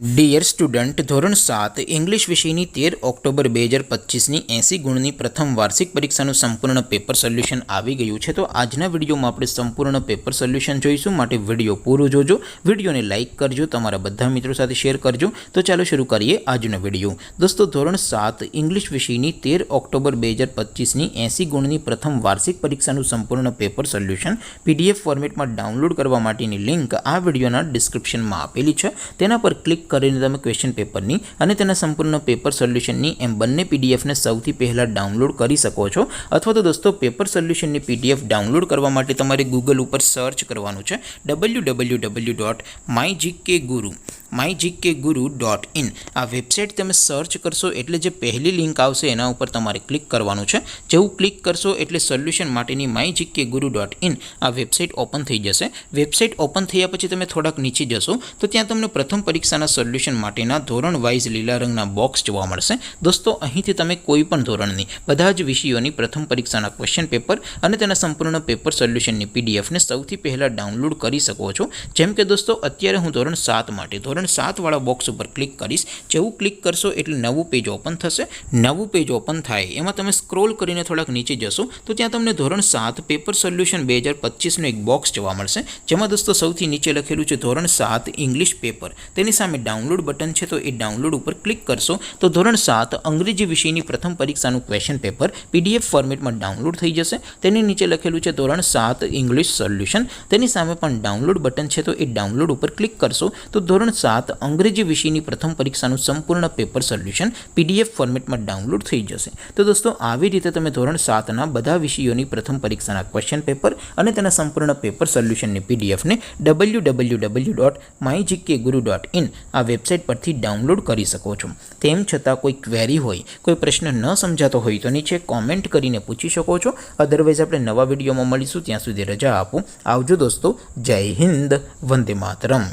Dear student, ધોરણ 7 English વિષયની 13 October 2025ની 80 ગુણની પ્રથમ વાર્ષિક પરીક્ષાનું સંપૂર્ણ પેપર સોલ્યુશન આવી ગયું છે। તો આજના વિડીયોમાં આપણે સંપૂર્ણ પેપર સોલ્યુશન જોઈશું, માટે વિડીયો પૂરો જોજો, વિડીયોને લાઇક કરજો, તમારા બધા મિત્રો સાથે શેર કરજો। તો ચાલો શરૂ કરીએ આજનો વિડીયો। દોસ્તો, ધોરણ 7 ઇંગ્લિશ વિષયની 13 ઓક્ટોબર 2025ની 80 ગુણની પ્રથમ વાર્ષિક પરીક્ષાનું સંપૂર્ણ પેપર સોલ્યુશન PDF ફોર્મેટમાં ડાઉનલોડ કરવા માટેની લિંક આ વિડીયોના ડિસ્ક્રિપ્શનમાં આપેલી છે। તેના પર ક્લિક કરીને તમે ક્વેશ્ચન પેપરની અને તેના સંપૂર્ણ પેપર સોલ્યુશનની એમ બંને પીડીએફને સૌથી પહેલાં ડાઉનલોડ કરી શકો છો। અથવા તો દોસ્તો, પેપર સોલ્યુશનની PDF ડાઉનલોડ કરવા માટે તમારે ગૂગલ ઉપર સર્ચ કરવાનું છે www.mygkguru.in। આ વેબસાઇટ તમે સર્ચ કરશો એટલે જે પહેલી લિંક આવશે એના ઉપર તમારે ક્લિક કરવાનું છે। જેવું ક્લિક કરશો એટલે સોલ્યુશન માટેની mygkguru.in આ વેબસાઇટ ઓપન થઈ જશે। વેબસાઇટ ઓપન થયા પછી તમે થોડાક નીચે જશો તો ત્યાં તમને પ્રથમ પરીક્ષાના સોલ્યુશન માટેના ધોરણ વાઇઝ લીલા રંગના બોક્સ જોવા મળશે। દોસ્તો, અહીંથી તમે કોઈ પણ ધોરણની બધા જ વિષયોની પ્રથમ પરીક્ષાના ક્વેશ્ચન પેપર અને તેના સંપૂર્ણ પેપર સોલ્યુશનની પીડીએફને સૌથી પહેલાં ડાઉનલોડ કરી શકો છો। જેમ કે દોસ્તો, અત્યારે હું ધોરણ 7 માટે ધોરણ 7 વાળા બોક્સ ઉપર ક્લિક કરીશ। જેવું ક્લિક કરશો એટલે નવું પેજ ઓપન થશે। નવું પેજ ઓપન થાય એમાં તમે સ્ક્રોલ કરીને થોડાક નીચે જશો તો ત્યાં તમને ધોરણ 7 પેપર સોલ્યુશન 2025નું એક બોક્સ જોવા મળશે, જેમાં દોસ્તો સૌથી નીચે લખેલું છે ધોરણ 7 ઇંગ્લિશ પેપર। તેની સામે ડાઉનલોડ બટન છે, તો એ ડાઉનલોડ ઉપર ક્લિક કરશો તો ધોરણ 7 અંગ્રેજી વિષયની પ્રથમ પરીક્ષાનું ક્વેશ્ચન પેપર PDF ફોર્મેટમાં ડાઉનલોડ થઈ જશે। તેની નીચે લખેલું છે ધોરણ 7 ઇંગ્લિશ સોલ્યુશન। તેની સામે પણ ડાઉનલોડ બટન છે, તો એ ડાઉનલોડ ઉપર ક્લિક કરશો તો ધોરણ 7 અંગ્રેજી વિષયની પ્રથમ પરીક્ષાનું સંપૂર્ણ પેપર સોલ્યુશન PDF ફોર્મેટમાં ડાઉનલોડ થઈ જશે। તો દોસ્તો, આવી રીતે તમે ધોરણ 7ના બધા વિષયોની પ્રથમ પરીક્ષાના ક્વેશ્ચન પેપર અને તેના સંપૂર્ણ પેપર સોલ્યુશનની PDFને www.mygkguru.in આ વેબસાઇટ પરથી ડાઉનલોડ કરી શકો છો। તેમ છતાં કોઈ ક્વેરી હોય, કોઈ પ્રશ્ન ન સમજાતો હોય તો નીચે કોમેન્ટ કરીને પૂછી શકો છો। અધરવાઇઝ આપણે નવા વિડીયોમાં મળીશું, ત્યાં સુધી રજા આપો। આવજો દોસ્તો, જય હિન્દ, વંદે માતરમ।